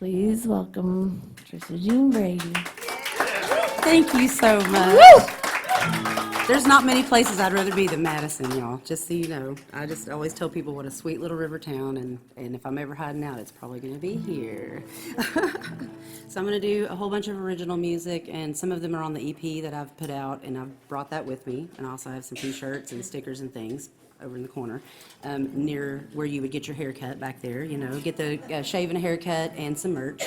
Please welcome Trisha Jean Brady. Thank you so much. There's not many places I'd rather be than Madison, y'all, just so you know. I just always tell people what a sweet little river town, and if I'm ever hiding out, it's probably going to be here. So I'm going to do a whole bunch of original music, and some of them are on the EP that I've put out, and I've brought that with me. And I also have some t-shirts and stickers and things over in the corner, near where you would get your haircut back there, you know, get the shave and a haircut and some merch.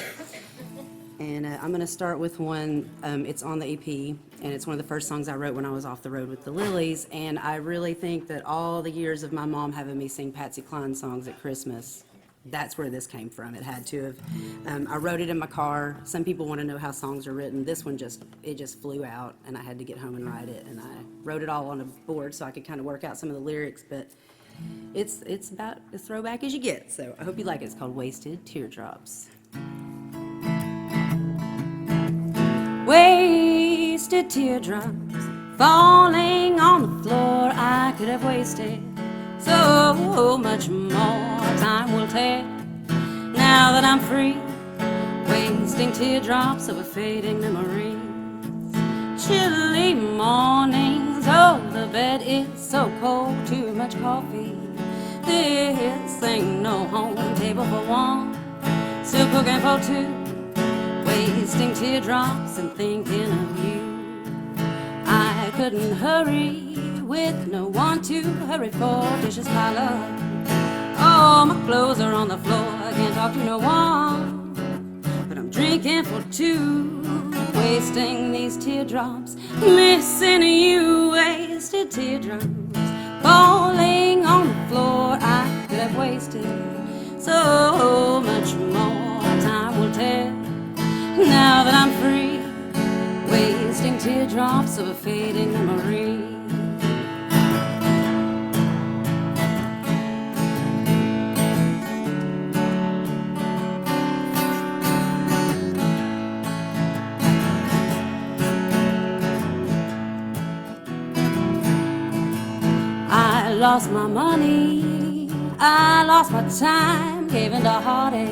And I'm going to start with one, it's on the EP, and it's one of the first songs I wrote when I was off the road with the Lilies, and I really think that all the years of my mom having me sing Patsy Cline songs at Christmas, that's where this came from. It had to have. I wrote it in my car. Some people want to know how songs are written. This one just flew out, and I had to get home and write it, and I wrote it all on a board so I could kind of work out some of the lyrics, but it's about as throwback as you get, so I hope you like it. It's called Wasted Teardrops. Wasted teardrops falling on the floor. I could have wasted so much more. Time will tell now that I'm free. Wasting teardrops of a fading memory. Chilly mornings, oh, the bed is so cold. Too much coffee. This ain't no home table for one. Still cooking for two. Wasting teardrops and thinking of you. I couldn't hurry with no one to hurry for. Dishes pile up. Oh, my clothes are on the floor. I can't talk to no one, but I'm drinking for two. Wasting these teardrops, missing you. Wasted teardrops falling on the floor. I could have wasted so much more. Time will tell now that I'm free, wasting teardrops of a fading memory. I lost my money, I lost my time, gave into heartache,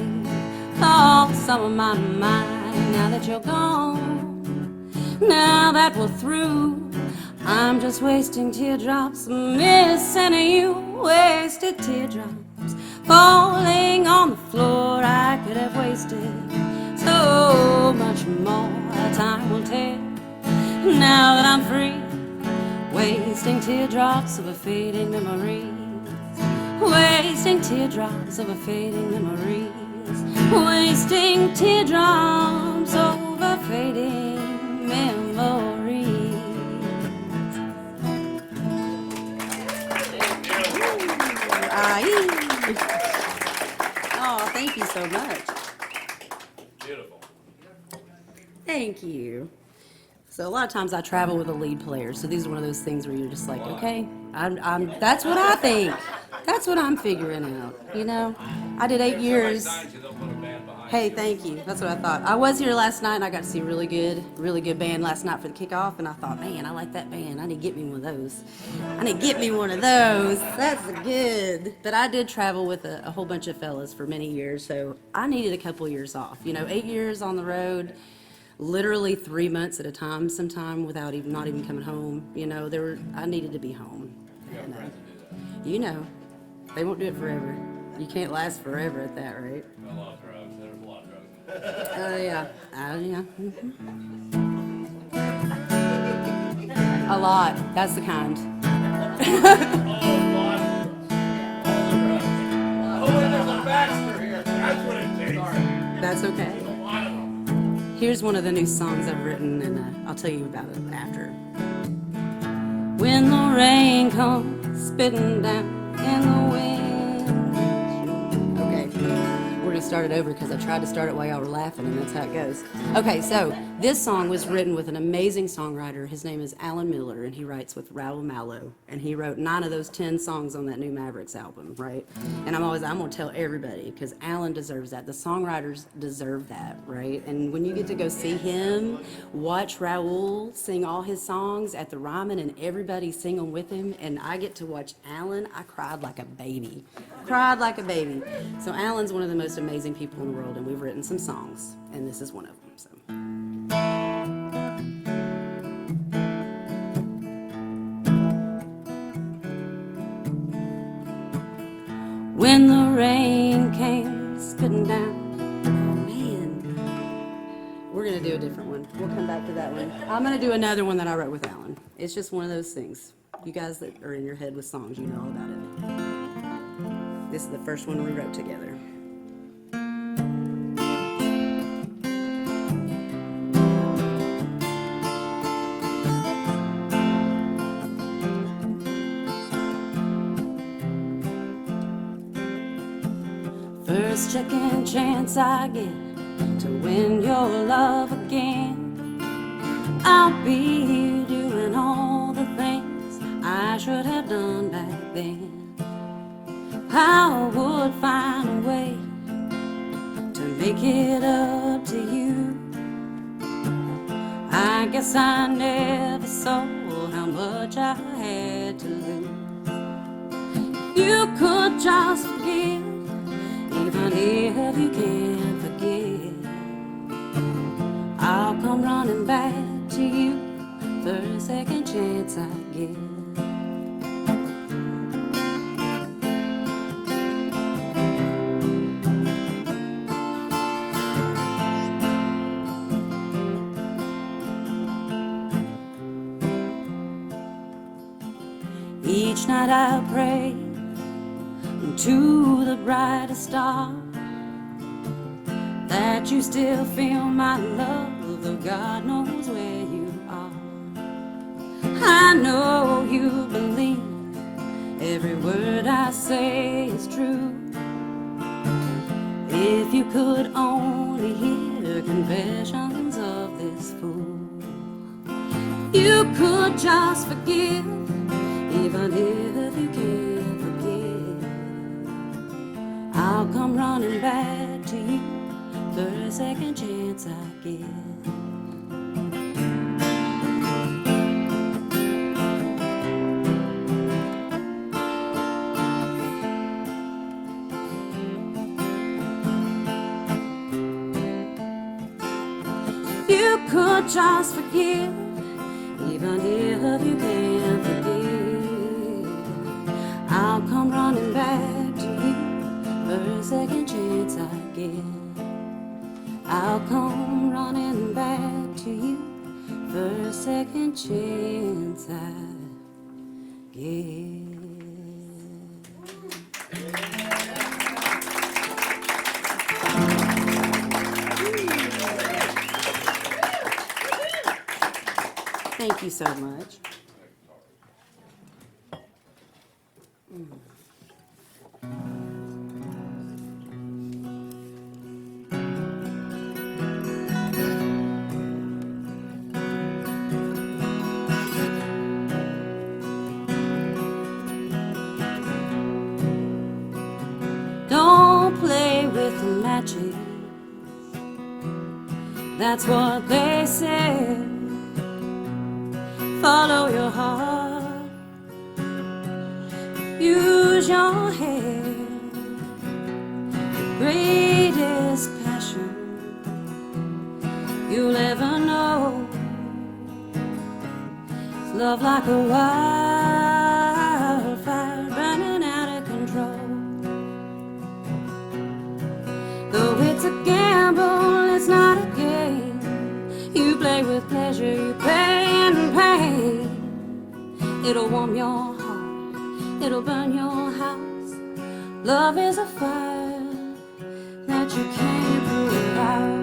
lost some of my mind. Now that you're gone, now that we're through, I'm just wasting teardrops, missing you. Wasted teardrops falling on the floor. I could have wasted so much more. Time will tell now that I'm free, wasting teardrops of a fading memory. Wasting teardrops of a fading memory. Wasting teardrops over fading memories. Oh, thank you so much. Beautiful. Thank you. So a lot of times I travel with a lead player, so these are one of those things where you're just like, okay, that's what I think. That's what I'm figuring out, you know? I did 8 years. Hey, thank you. That's what I thought. I was here last night, and I got to see a really good band last night for the kickoff, and I thought, man, I like that band. I need to get me one of those. That's good. But I did travel with a whole bunch of fellas for many years, so I needed a couple years off. You know, 8 years on the road, literally 3 months at a time sometime without not even coming home. You know, I needed to be home. And, you know, they won't do it forever. You can't last forever at that, right? A lot of drugs. There's a lot of drugs. Yeah. Yeah. A lot. That's the kind. That's okay. Here's one of the new songs I've written, and I'll tell you about it after. When the rain comes spitting down in the wind. Okay, we're gonna start it over because I tried to start it while y'all were laughing, and that's how it goes. Okay, so this song was written with an amazing songwriter. His name is Alan Miller, and he writes with Raoul Malo, and he wrote 9 of those 10 songs on that new Mavericks album, right? And I'm gonna tell everybody because Alan deserves that. The songwriters deserve that, right? And when you get to go see him, watch Raoul sing all his songs at the Ryman, and everybody sing them with him, and I get to watch Alan, I cried like a baby. So Alan's one of the most amazing amazing people in the world, and we've written some songs, and this is one of them. So. When the rain came spitting down, oh man, we're gonna do a different one. We'll come back to that one. I'm gonna do another one that I wrote with Alan. It's just one of those things. You guys that are in your head with songs, you know all about it. This is the first one we wrote together. First second chance I get to win your love again, I'll be here doing all the things I should have done back then. I would find a way to make it up to you. I guess I never saw how much I had to lose. You could just forgive, even if you can't forget, I'll come running back to you for a second chance I get. Each night I pray to the brightest star that you still feel my love, though God knows where you are. I know you believe every word I say is true. If you could only hear confessions of this fool, you could just forgive, even if you can't forgive. I'll come running back to you for a second chance I get. You could just forgive, even if you can't forgive. I'll come running back to you for a second chance I get. I'll come running back to you for a second chance I get. Thank you so much. Don't play with the matches, that's what they say. Follow your heart, use your head. The greatest passion you'll ever know is love like a wildfire burning out of control. Though it's a gamble, it's not a game. You play with pleasure, you pay in pain. It'll warm your heart, it'll burn your house. Love is a fire that you can't put out.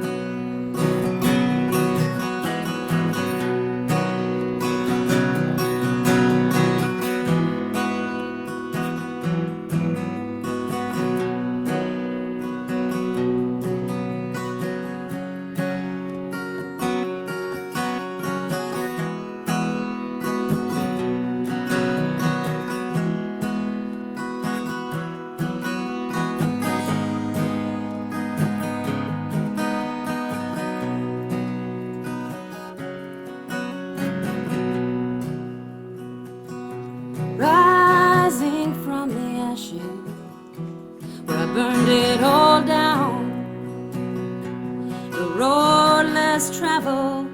less travel,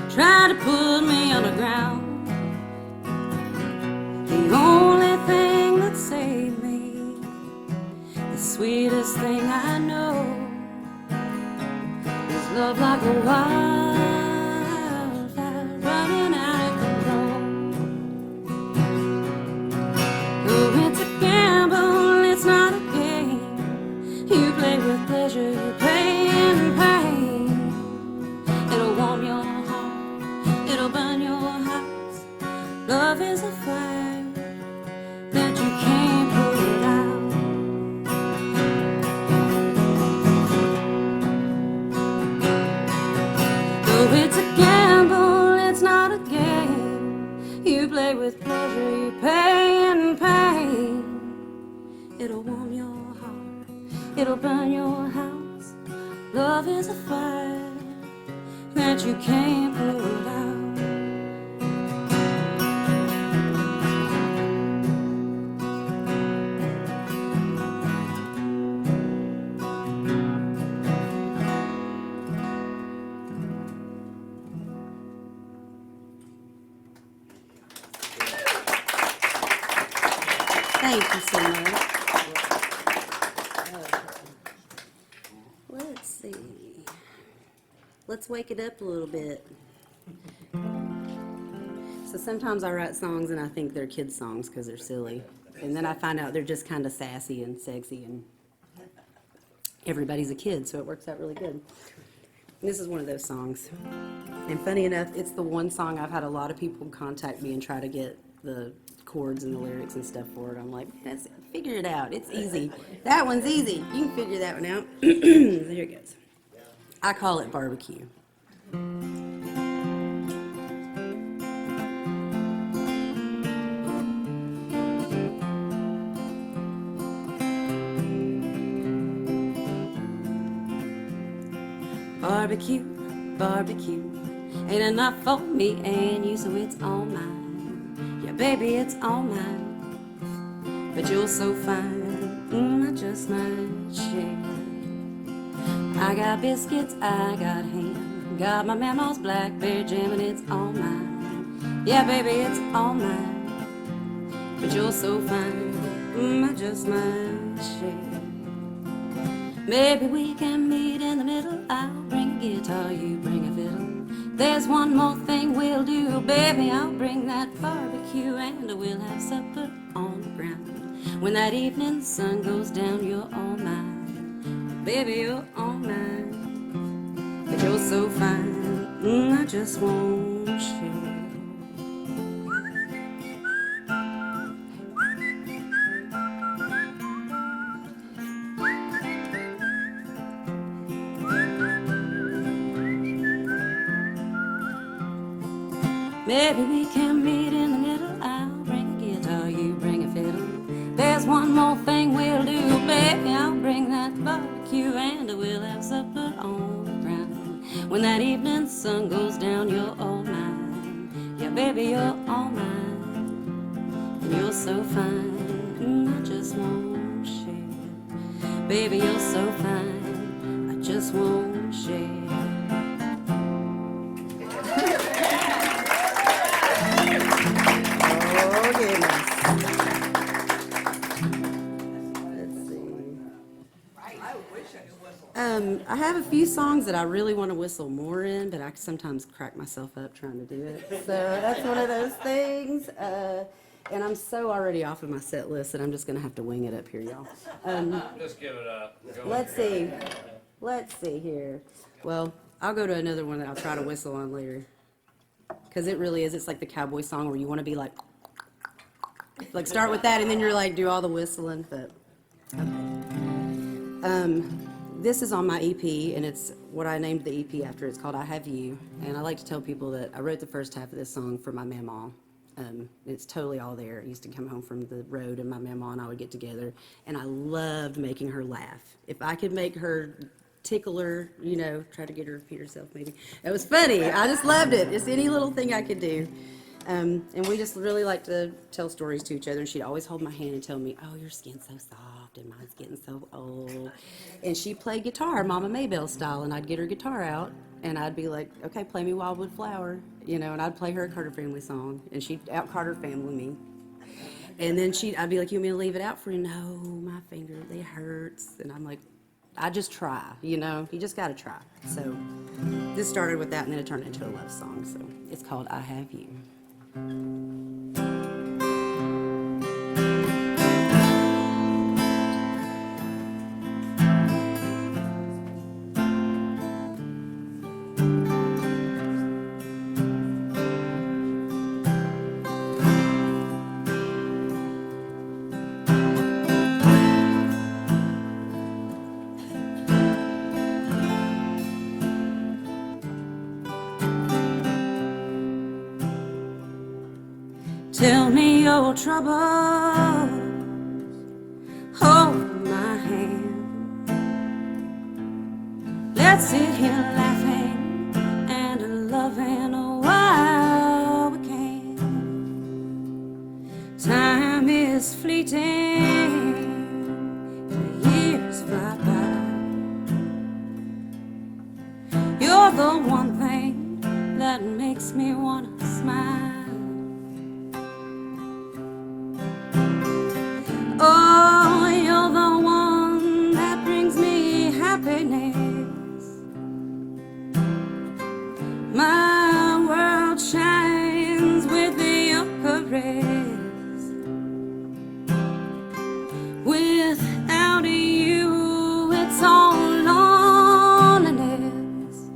try to put me underground. The only thing that saved me, the sweetest thing I know, is love like a wildfire running out of control. Oh, it's a gamble, it's not a game. You play with pleasure, you pay in pain. It'll warm your heart, it'll burn your house. Love is a fire that you can't put out. Oh, it's a gamble, it's not a game. You play with pleasure, you pay in pain. It'll warm your heart, it'll burn your house. Love is a fire that you can't put out. Thank you so much. Let's see. Let's wake it up a little bit. So sometimes I write songs and I think they're kids' songs because they're silly. And then I find out they're just kind of sassy and sexy and everybody's a kid, so it works out really good. And this is one of those songs. And funny enough, it's the one song I've had a lot of people contact me and try to get the chords and the lyrics and stuff for it. I'm like, yes, figure it out. It's easy. That one's easy. You can figure that one out. Here it goes. I call it Barbecue. Barbecue, barbecue, ain't enough for me and you, so it's all mine. Yeah, baby, it's all mine. But you're so fine, I just might share. I got biscuits, I got ham, got my mama's black bear jam, and it's all mine. Yeah, baby, it's all mine. But you're so fine, I just might share. Maybe we can meet in the middle. I'll bring a guitar, you bring a fiddle. There's one more thing we'll do, baby. I'll bring that barbecue and we'll have supper on the ground. When that evening sun goes down, you're all mine. Baby, you're all mine. But you're so fine, I just won't share. Maybe we can meet in the middle. I'll bring a guitar, you bring a fiddle. There's one more thing we'll do, baby. I'll bring that barbecue and we'll have supper on the ground. When that evening sun goes down, you're all mine. Yeah, baby, you're all mine. And you're so fine, I just won't share. Baby, you're so fine, I just won't share. I have a few songs that I really want to whistle more in, but I sometimes crack myself up trying to do it. So that's one of those things. And I'm so already off of my set list that I'm just going to have to wing it up here, y'all. Just give it a go. Let's see. Let's see here. Well, I'll go to another one that I'll try to whistle on later. Because it really is. It's like the cowboy song where you want to be like start with that and then you're like do all the whistling. But okay. This is on my EP, and it's what I named the EP after. It's called I Have You, and I like to tell people that I wrote the first half of this song for my mamaw. It's totally all there. I used to come home from the road, and my mamaw and I would get together, and I loved making her laugh. If I could make her tickle her, you know, try to get her to repeat herself maybe. It was funny. I just loved it. Just any little thing I could do. And we just really like to tell stories to each other, and she'd always hold my hand and tell me, oh, your skin's so soft, and mine's getting so old. And she played guitar, Mama Maybelle style, and I'd get her guitar out, and I'd be like, okay, play me Wildwood Flower, and I'd play her a Carter Family song, and she'd out Carter Family me. And then I'd be like, you want me to leave it out for you? No, my finger, it hurts. And I'm like, I just try, you just got to try. So this started with that, and then it turned into a love song. So it's called I Have You. Tell me your troubles, hold my hand. Let's sit here laughing and loving while we can. Time is fleeting, the years fly by. You're the one thing that makes me wanna smile. Oh, you're the one that brings me happiness. My world shines with your caress. Without you, it's all loneliness.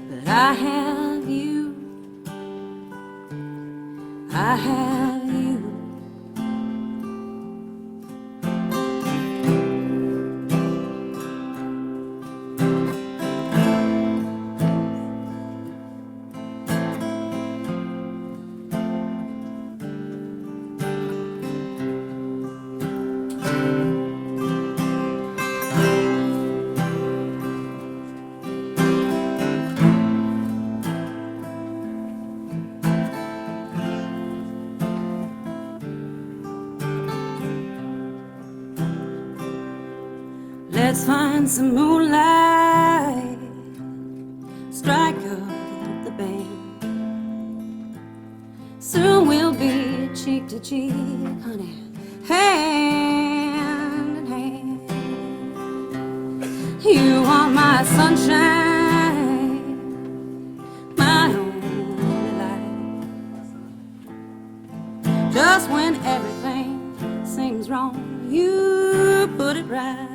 But I have you. I have you. Let's find some moonlight, strike up the band. Soon we'll be cheek to cheek, honey, hand in hand. You are my sunshine, my only light. Just when everything seems wrong, you put it right.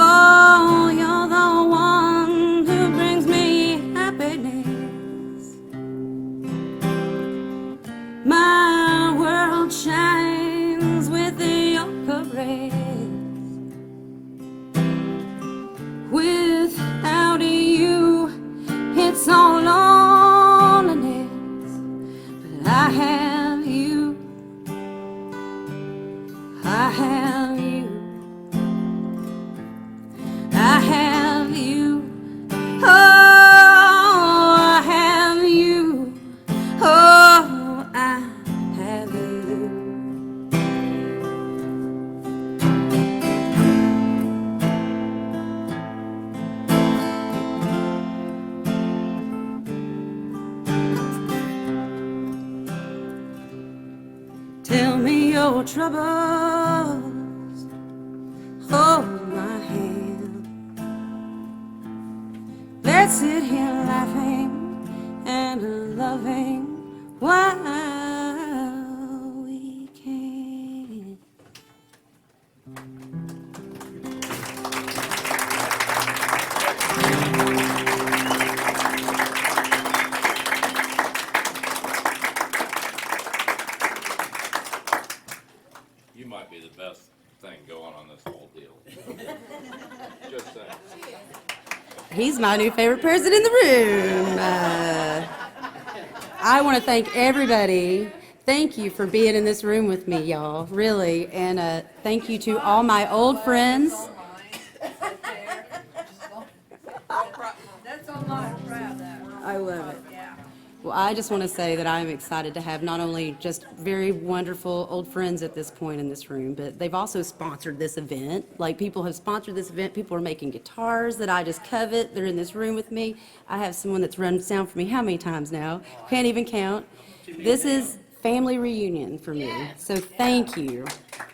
Oh, you're the one who brings me happiness. My world shines with your caress. Without you, it's all loneliness. But I have you. I have you. I have you, oh, I have you, oh, I have you. Tell me your troubles, hold my hand. Let's sit here laughing and loving while we can. You might be the best thing going on this whole deal. Just saying. He's my new favorite person in the room. I want to thank everybody. Thank you for being in this room with me, y'all, really. And thank you to all my old friends. That's on my proud of that. I love it. Yeah. Well, I just want to say that I'm excited to have not only just very wonderful old friends at this point in this room, but they've also sponsored this event. Like, people have sponsored this event. People are making guitars that I just covet. They're in this room with me. I have someone that's run sound for me how many times now? Can't even count. This is family reunion for me. So thank you.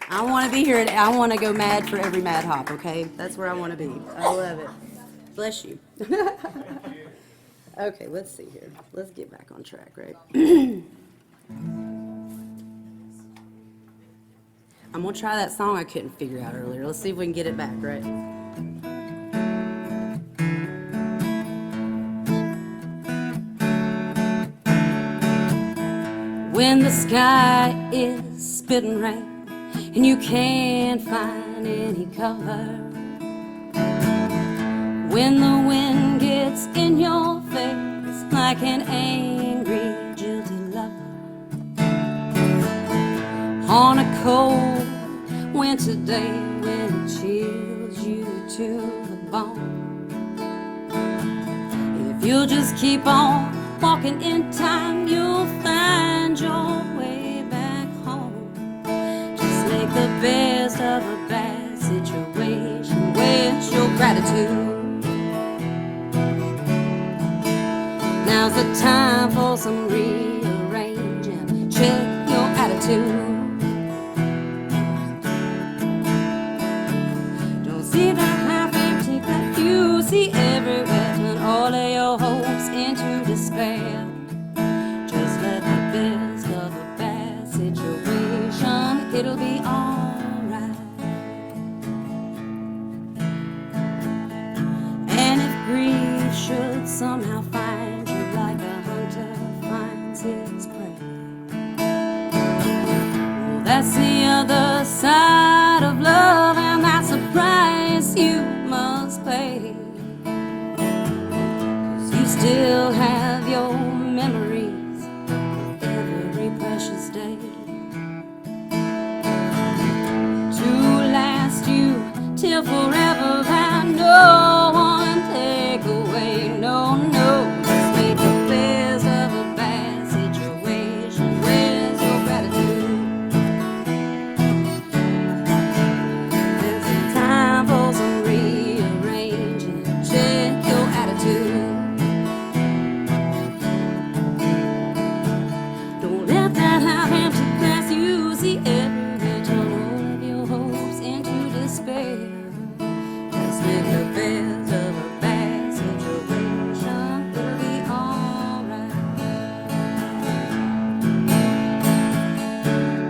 I want to be here. I want to go mad for every mad hop, okay? That's where I want to be. I love it. Bless you. Okay, let's see here. Let's get back on track, right? I'm gonna try that song I couldn't figure out earlier. Let's see if we can get it back, right? When the sky is spitting rain and you can't find any cover, when the wind gets in your face like an angry, guilty lover, on a cold winter day when it chills you to the bone, if you'll just keep on walking in time, you'll find your way back home. Just make the best of a bad situation with your gratitude. Now's the time for some rearranging. Check your attitude. Don't see the half empty glass you see everywhere. Turn all of your hopes into despair. Just let the best of a bad situation. It'll be alright. And if grief should somehow find you like a hunter finds his prey, well, that's the other side of love, and that's the price you must pay. 'Cause you still have your memories of every precious day to last you till forever, and no one take away. No, no, just make the best of a bad situation. Where's your gratitude? There's some time for some rearranging. Check your attitude. Don't let that half empty glass you see everywhere turn all of your hopes into despair. Just make the best of a bad situation. It'll be alright.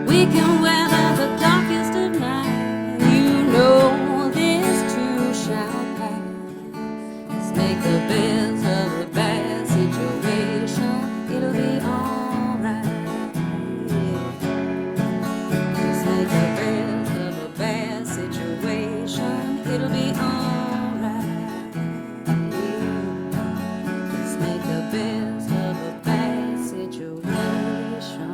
We can weather the darkest of night. You know this too shall pass. Just make the best of a bad situation. It'll be alright. Yeah. Just make the best of a bad situation. It'll be alright. Yeah. Just make the best of a bad situation.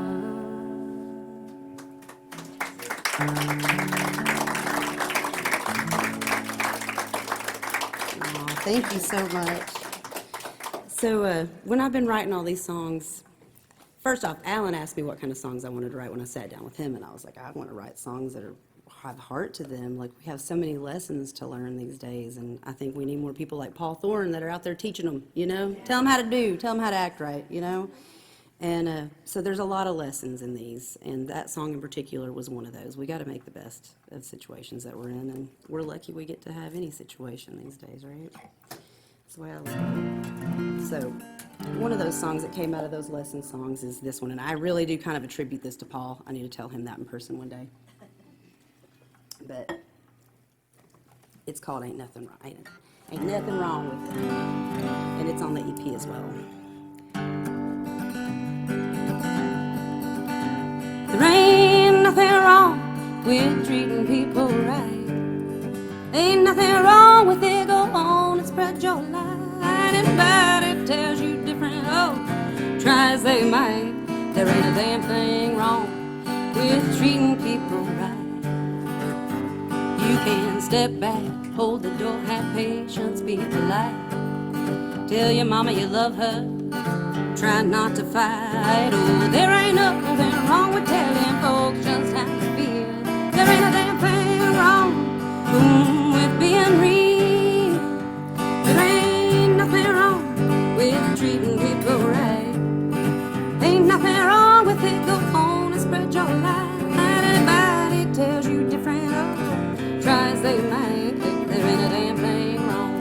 Aw, thank you so much. So when I've been writing all these songs, first off, Alan asked me what kind of songs I wanted to write when I sat down with him, and I was like, I want to write songs that have heart to them. Like, we have so many lessons to learn these days, and I think we need more people like Paul Thorne that are out there teaching them, you know? Tell them how to do, tell them how to act right, you know? And so there's a lot of lessons in these, and that song in particular was one of those. We got to make the best of situations that we're in, and we're lucky we get to have any situation these days, right? That's the way I look at it. So one of those songs that came out of those lesson songs is this one, and I really do kind of attribute this to Paul. I need to tell him that in person one day. But it's called Ain't Nothing Wrong. Ain't Nothing Wrong with It. And it's on the EP as well. There ain't nothing wrong with treating people right. Ain't nothing wrong with it. Go on and spread your light. Anybody tells you different, oh, try as they might. There ain't a damn thing wrong with treating people right. You can step back, hold the door, have patience, be polite. Tell your mama you love her, try not to fight. Oh, there ain't nothing wrong with telling folks just how you feel. There ain't a damn thing wrong with being real. There ain't nothing wrong with treating people right. Ain't nothing wrong with it. Go on and spread your light. Anybody tells you different, oh, try as they might. There ain't a damn thing wrong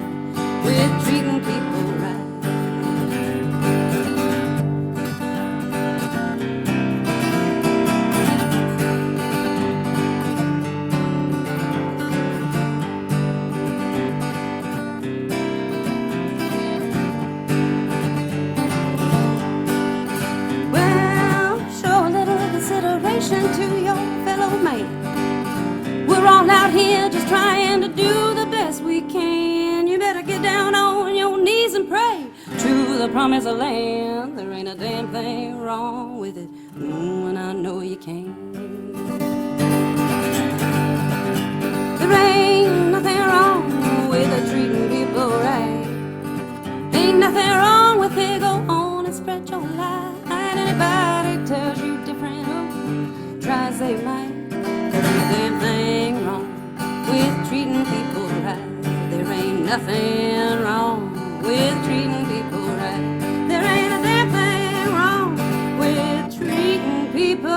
with treating people right. To your fellow man. We're all out here just trying to do the best we can. You better get down on your knees and pray to the promised land. There ain't a damn thing wrong with it, and I know you can. There ain't nothing wrong with treating people right. Ain't nothing wrong with it. Go on and spread your light. Anybody tells you different, try as they might. There ain't a damn thing wrong with treating people right. There ain't nothing wrong with treating people right. There ain't a damn thing wrong with treating people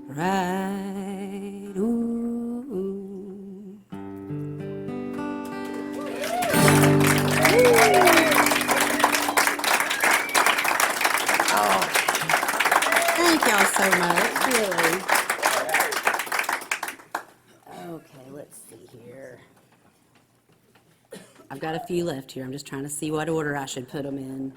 right. Ooh. Thank y'all so much, really. Okay, let's see here. I've got a few left here. I'm just trying to see what order I should put them in.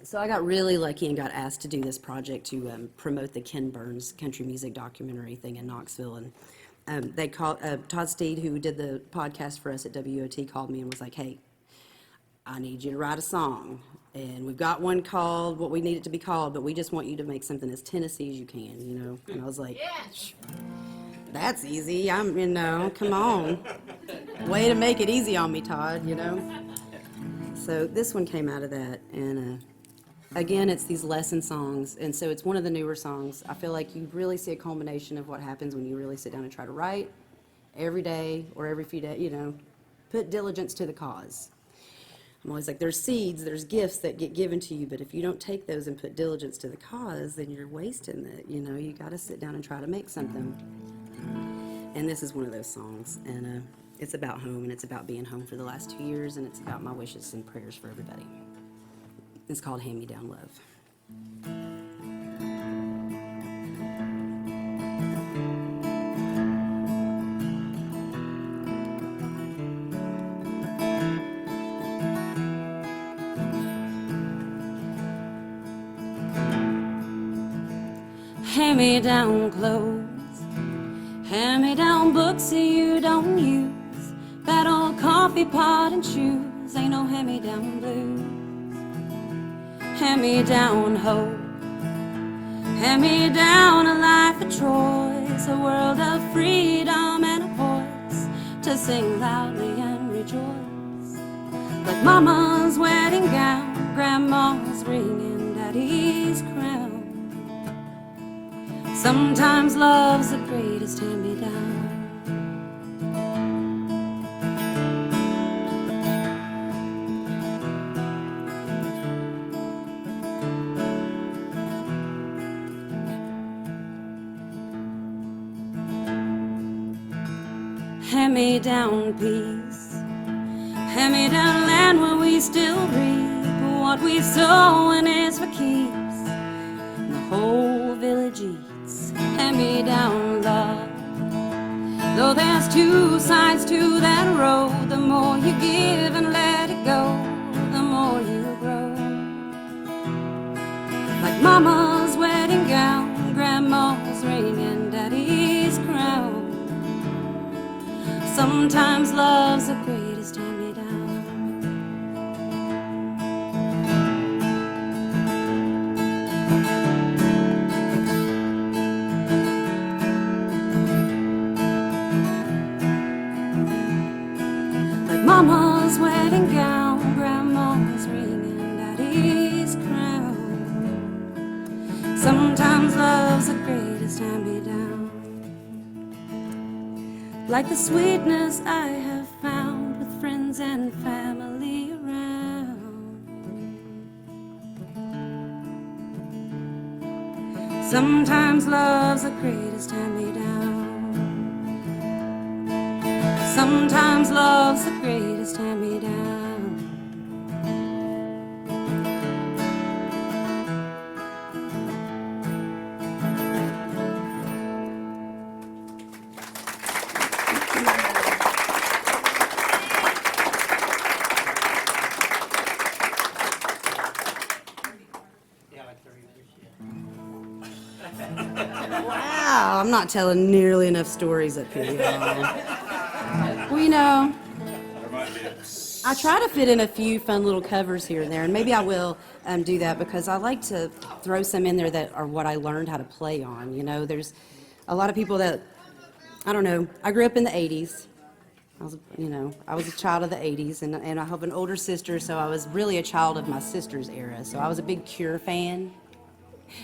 So I got really lucky and got asked to do this project to promote the Ken Burns country music documentary thing in Knoxville. And they called, Todd Steed, who did the podcast for us at WOT, called me and was like, hey, I need you to write a song. And we've got one called what we need it to be called, but we just want you to make something as Tennessee as you can, you know? And I was like, yes. That's easy. Come on. Way to make it easy on me, Todd, you know? So this one came out of that. And again, it's these lesson songs. And so it's one of the newer songs. I feel like you really see a culmination of what happens when you really sit down and try to write every day or every few days, you know, put diligence to the cause. I'm always like, there's seeds, there's gifts that get given to you, but if you don't take those and put diligence to the cause, then you're wasting it, you know? You got to sit down and try to make something. And this is one of those songs, and it's about home, and it's about being home for the last 2 years, and it's about my wishes and prayers for everybody. It's called Hand Me Down Love. Hand-me-down clothes, hand-me-down books that you don't use, that old coffee pot and shoes, ain't no hand-me-down blues. Hand-me-down hope, hand-me-down a life of choice, a world of freedom and a voice to sing loudly and rejoice. Like mama's wedding gown, grandma's ring, and daddy's crown. Sometimes love's the greatest hand-me-down. Hand-me-down peace, hand-me-down land where we still reap what we sow and is for keeps. And the whole village eats. Hand-me-down love. Though there's two sides to that road, the more you give and let it go, the more you grow. Like mama's wedding gown, grandma's ring, and daddy's crown. Sometimes love's the greatest hand-me-down. love's the greatest hand-me-down, like the sweetness I have found with friends and family around. Sometimes love's the greatest hand-me-down. Sometimes love's the greatest hand-me-down. Wow, I'm not telling nearly enough stories up here, y'all. Well, you know, I try to fit in a few fun little covers here and there, and maybe I will do that because I like to throw some in there that are what I learned how to play on. You know, there's a lot of people that, I don't know, I grew up in the 80s. I was a child of the 80s, and I have an older sister, so I was really a child of my sister's era. So I was a big Cure fan.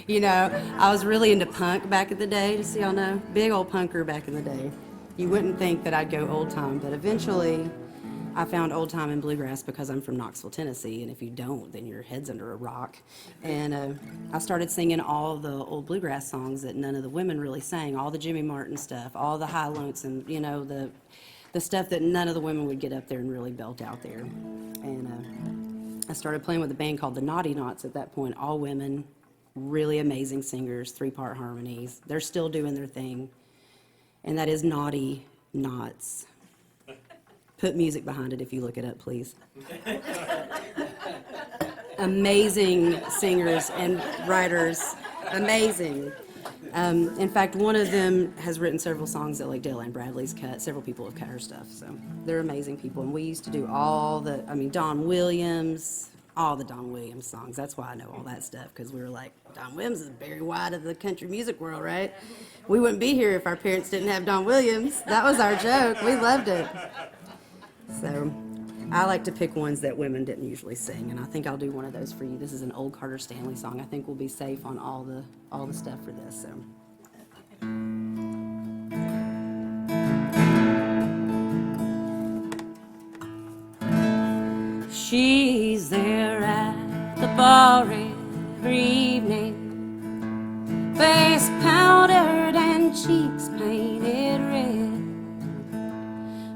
You know, I was really into punk back in the day, just so y'all know. Big old punker back in the day. You wouldn't think that I'd go old time, but eventually I found old time and bluegrass because I'm from Knoxville, Tennessee, and if you don't, then your head's under a rock. And I started singing all the old bluegrass songs that none of the women really sang, all the Jimmy Martin stuff, all the high notes, and, you know, the stuff that none of the women would get up there and really belt out there. And I started playing with a band called the Naughty Knots at that point, all women, really amazing singers, 3-part harmonies. They're still doing their thing, and that is Naughty Knots. Put music behind it if you look it up, please. Amazing singers and writers, amazing. In fact, one of them has written several songs that like Dale Bradley's cut. Several people have cut her stuff, so they're amazing people. And we used to do Don Williams, all the Don Williams songs. That's why I know all that stuff, because we were like, Don Williams is Barry White of the country music world, right? We wouldn't be here if our parents didn't have Don Williams. That was our joke. We loved it. So I like to pick ones that women didn't usually sing, and I think I'll do one of those for you. This is an old Carter Stanley song. I think we'll be safe on all the stuff for this. So. She's there at the bar every evening, face powdered and cheeks painted red.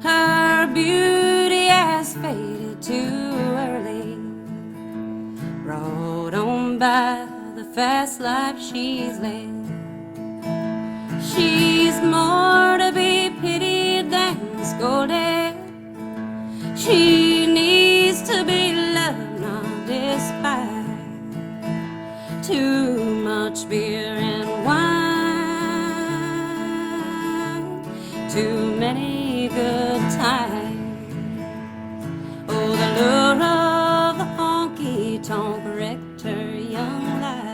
Her beauty has faded too early, brought on by the fast life she's led. She's more to be pitied than scolded. She needs to be loved, not despised. Too much beer and wine, too many good times. Oh, the lure of the honky-tonk wrecked her young life.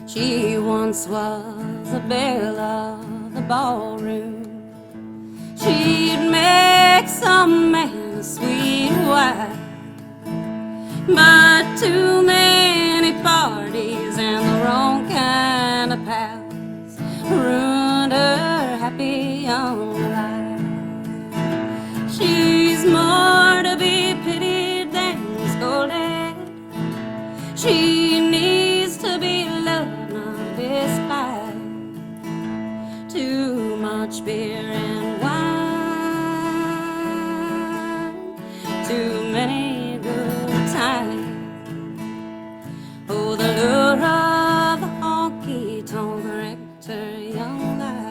She once was a belle of the ballroom. She'd make some man a sweet wife, but too many parties and the wrong kind of pals ruined her happy young life. She's more to be pitied than scolded. She needs to be loved, not despised. Too much beer and wine, too many good times. Oh, the lure of the honky-tonk wrecked her young life.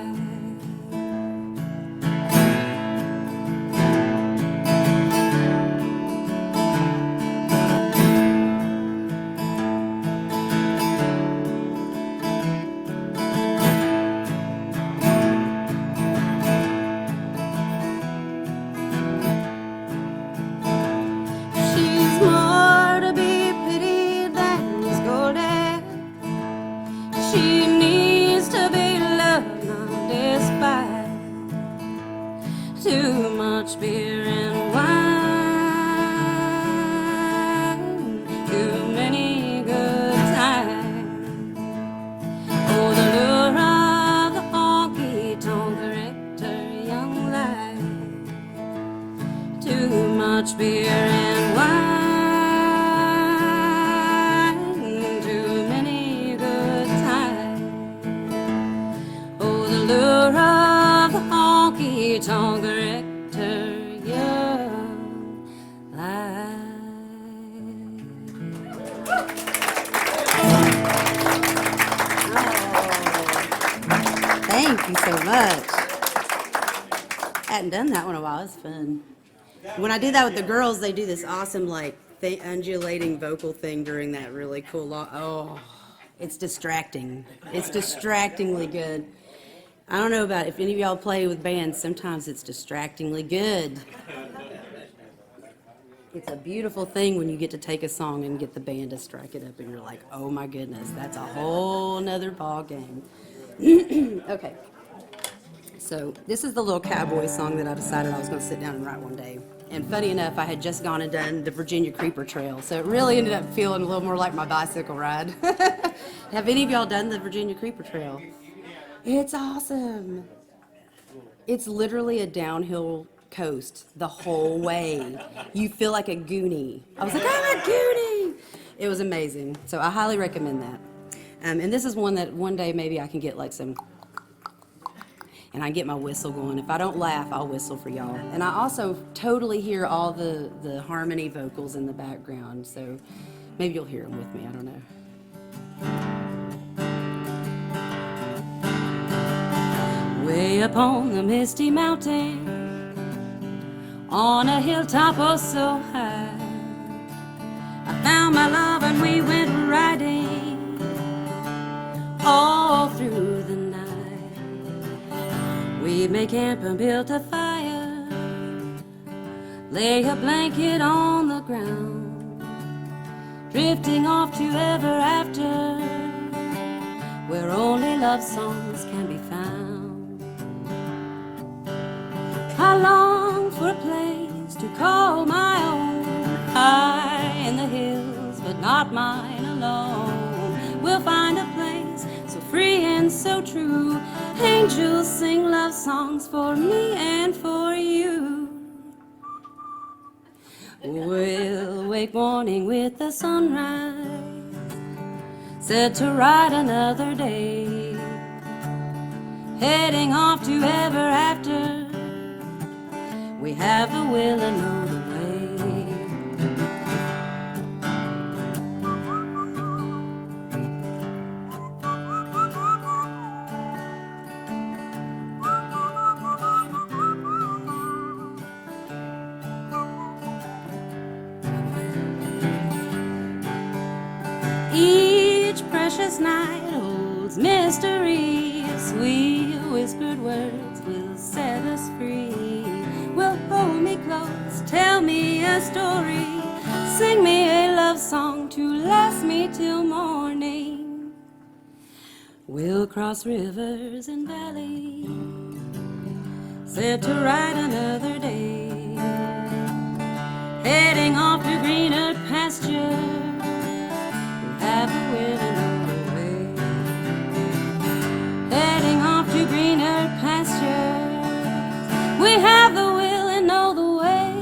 much beer and wine, too many good times. Oh, the lure of the honky-tonk rector, young Thank you so much. Hadn't done that one in a while. It's fun. When I do that with the girls, they do this awesome like undulating vocal thing during that really cool. Oh, it's distracting. It's distractingly good. I don't know about if any of y'all play with bands. Sometimes it's distractingly good. It's a beautiful thing when you get to take a song and get the band to strike it up, and you're like, oh my goodness, that's a whole nother ball game. Okay. So this is the little cowboy song that I decided I was going to sit down and write one day. And funny enough, I had just gone and done the Virginia Creeper Trail, so it really ended up feeling a little more like my bicycle ride. Have any of y'all done the Virginia Creeper Trail? It's awesome. It's literally a downhill coast the whole way. You feel like a goonie. I was like, I'm a goonie. It was amazing. So I highly recommend that. And this is one that one day maybe I can get like some, and I get my whistle going. If I don't laugh, I'll whistle for y'all. And I also totally hear all the harmony vocals in the background, so maybe you'll hear them with me, I don't know. Way up on the misty mountain, on a hilltop oh so high, I found my love and we went riding all through the night. We made camp and built a fire, lay a blanket on the ground, drifting off to ever after, where only love songs can be found. I long for a place to call my own, high in the hills, but not mine alone. We'll find a place so free and so true, angels sing love songs for me and for you. We'll wake morning with the sunrise, set to ride another day, heading off to ever after. We have the will and know the Each precious night holds mystery. Sweet whispered words will set us free. Will hold me close, tell me a story, sing me a love song to last me till morning. We'll cross rivers and valleys, set to ride another day, heading off to greener pasture. Have a will and know the way, heading off to greener pastures. We have the will and know the way.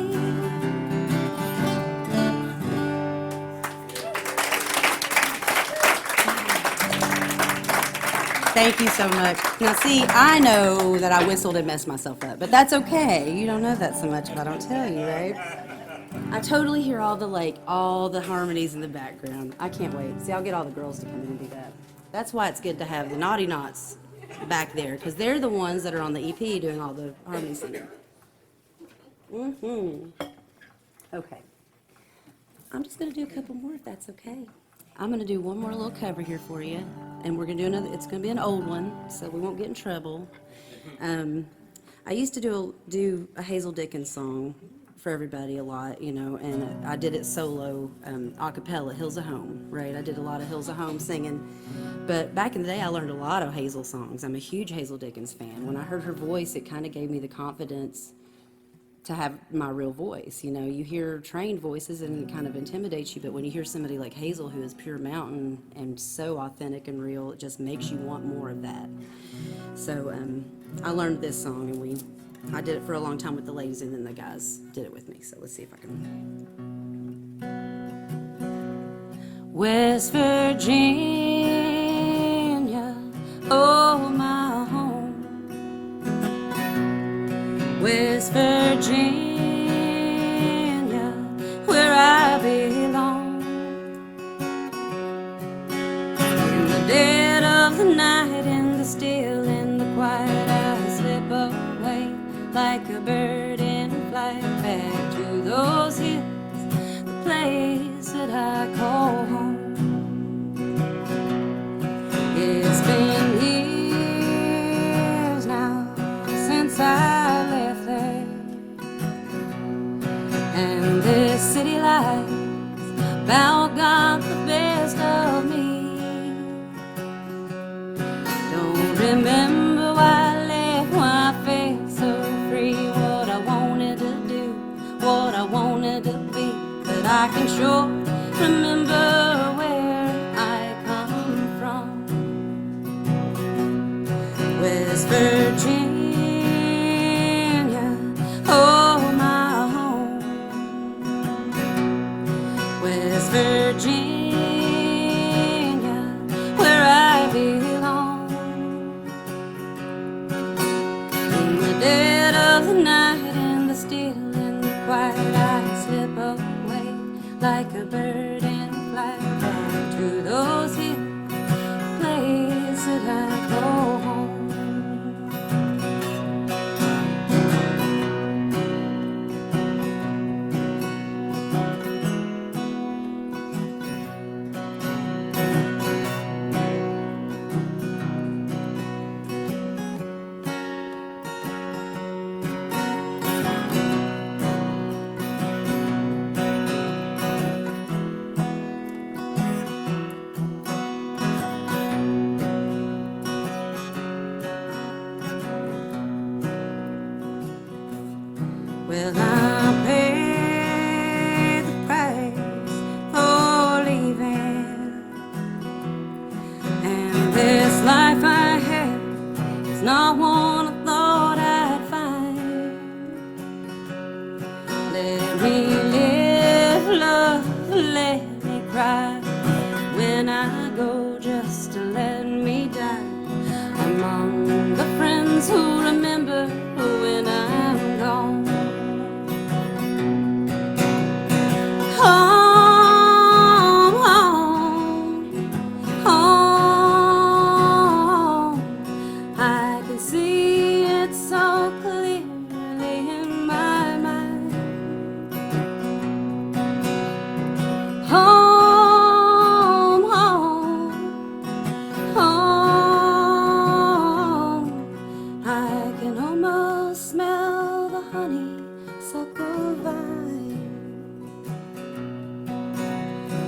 Thank you so much. Now see, I know that I whistled and messed myself up, but that's okay. You don't know that so much if I don't tell you, right? I totally hear all the harmonies in the background. I can't wait. See, I'll get all the girls to come in and do that. That's why it's good to have the Naughty Knots back there, because they're the ones that are on the EP doing all the harmony singing. Okay. I'm just going to do a couple more if that's okay. I'm going to do one more little cover here for you, and we're going to do another. It's going to be an old one, so we won't get in trouble. I used to do a Hazel Dickens song for everybody a lot, you know, and I did it solo, a cappella, Hills of Home, right? I did a lot of Hills of Home singing, but back in the day I learned a lot of Hazel songs. I'm a huge Hazel Dickens fan. When I heard her voice, it kind of gave me the confidence to have my real voice. You know, you hear trained voices and it kind of intimidates you, but when you hear somebody like Hazel, who is pure mountain and so authentic and real, it just makes you want more of that. So I learned this song, and I did it for a long time with the ladies, and then the guys did it with me. So let's see if I can. West Virginia, oh my home. West Virginia, where I belong. In the dead of the night, in the still, in the quiet, I slip away like a bird in flight back to those hills, the place that I call home. It's been years now since I left there, and this city life's about got the best of me. Don't remember why I left, why I felt so free, what I wanted to do, what I wanted to be, but I can sure remember where I come from. West Virginia, oh my home. West Virginia, where I belong. In the dead of the night, in the still, in the quiet, I slip away like a bird in flight back to those hills, place that I call home. Well, I paid the price for leaving, and this life I have is not one I thought I'd find. Let me live, love, let me cry when I go, just to let me die among the friends who remember when I'm gone. Home, home, home. I can see it so clearly in my mind. Home, home, home. I can almost smell the honeysuckle vine.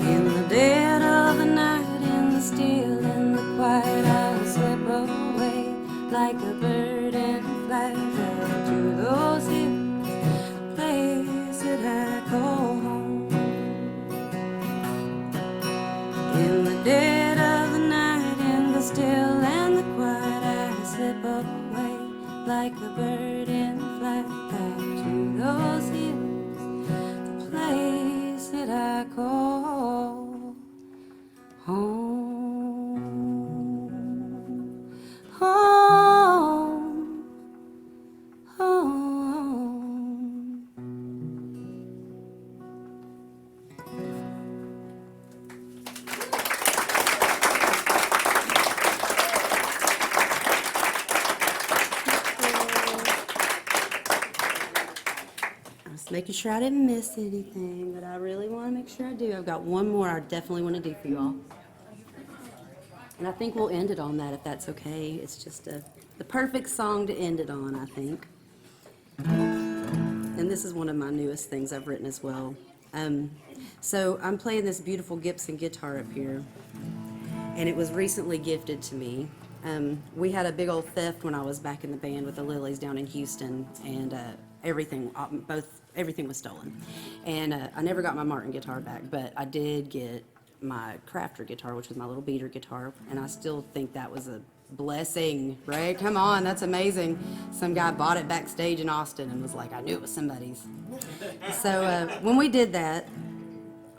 In the dead of the night, in the still, in the quiet, I'll slip away like a bird in flight back to those hills, place that I call home. In the dead of the night, in the still, and the quiet, I slip away like a bird in flight back to those hills, the place that I call home. Home, home. I was making sure I didn't miss anything, but I really want to make sure I do. I've got one more I definitely want to do for you all. And I think we'll end it on that if that's okay. It's just the perfect song to end it on, I think. And this is one of my newest things I've written as well. So I'm playing this beautiful Gibson guitar up here, and it was recently gifted to me. We had a big old theft when I was back in the band with the Lilies down in Houston, and everything was stolen. And I never got my Martin guitar back, but I did get my Crafter guitar, which was my little beater guitar, and I still think that was a blessing, right? Come on, that's amazing. Some guy bought it backstage in Austin and was like, I knew it was somebody's. So when we did that,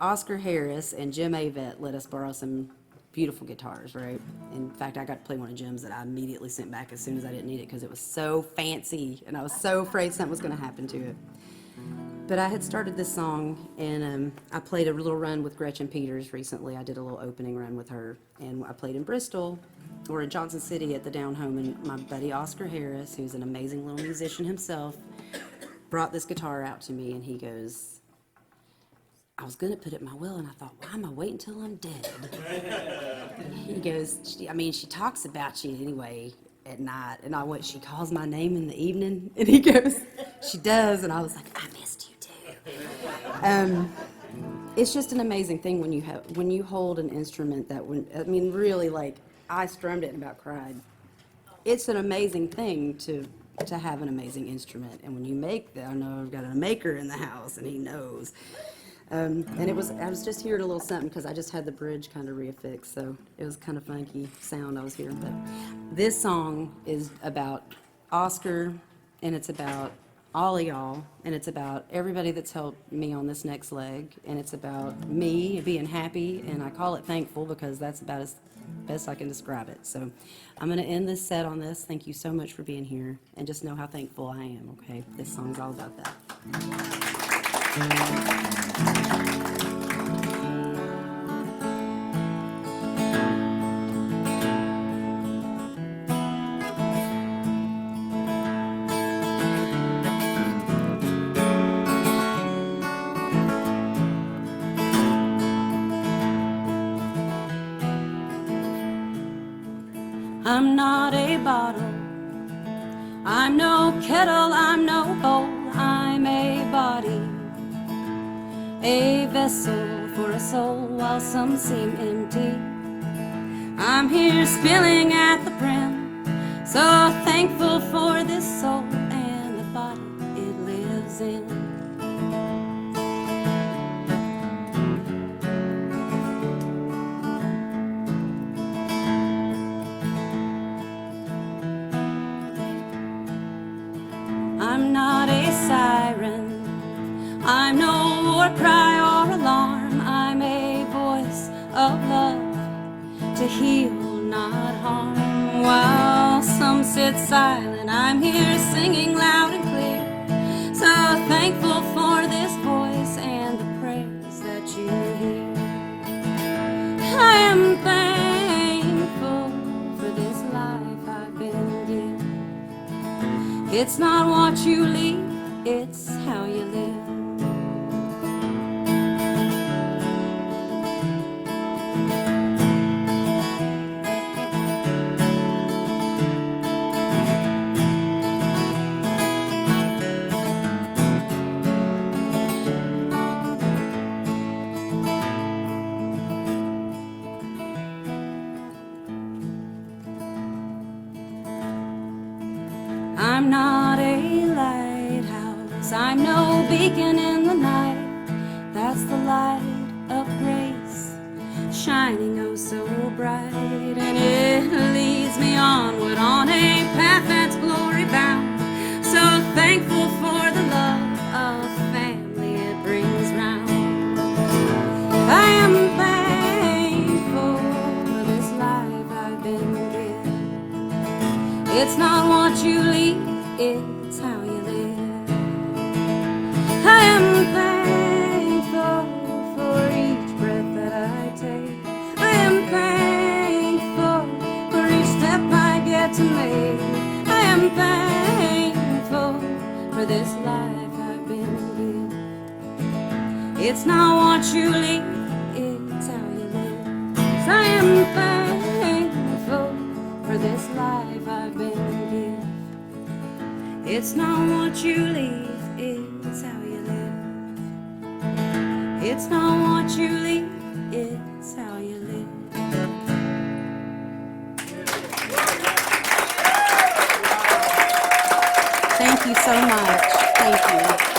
Oscar Harris and Jim Avett let us borrow some beautiful guitars, right? In fact, I got to play one of Jim's that I immediately sent back as soon as I didn't need it because it was so fancy and I was so afraid something was going to happen to it. But I had started this song, and I played a little run with Gretchen Peters recently. I did a little opening run with her, and I played in Bristol, or in Johnson City at the Down Home, and my buddy Oscar Harris, who's an amazing little musician himself, brought this guitar out to me, and he goes, I was going to put it in my will, and I thought, why am I waiting until I'm dead? He goes, she talks about you anyway at night, and I went, she calls my name in the evening, and he goes, she does, and I was like, I missed you. It's just an amazing thing when you hold an instrument that really, like, I strummed it and about cried. It's an amazing thing to have an amazing instrument, and when you make that, I know I've got a maker in the house, and he knows. And I was just hearing a little something because I just had the bridge kind of reaffixed, so it was kind of funky sound I was hearing. But this song is about Oscar, and it's about all of y'all, and it's about everybody that's helped me on this next leg, and it's about me being happy, and I call it thankful because that's about as best I can describe it. So I'm going to end this set on this. Thank you so much for being here, and just know how thankful I am, okay? This song's all about that. I'm not a bottle, I'm no kettle, I'm no bowl, I'm a body, a vessel for a soul while some seem empty. I'm here spilling at the brim, so thankful for this soul and the body it lives in. I'm not a siren, I'm no war cry or alarm, I'm a voice of love to heal, not harm. While some sit silent, I'm here singing loud and clear, so thankful for this voice and the prayers that you hear. I am thankful for this life I've been given. It's not what you leave, it's how you live. I'm not a lighthouse, I'm no beacon in the night. That's the light of grace, shining oh so bright. And it leads me onward on a path that's glory bound. So thankful for the love of family it brings round. I am thankful for this life I've been given. It's not what you leave, it's how you live. I am thankful for each breath that I take. I am thankful for each step I get to make. I am thankful for this life I've been given. It's not what you leave, it's how you live. 'Cause I am thankful for this life I've been given. It's not what you leave, it's how you live. It's not what you leave, it's how you live. Thank you so much. Thank you.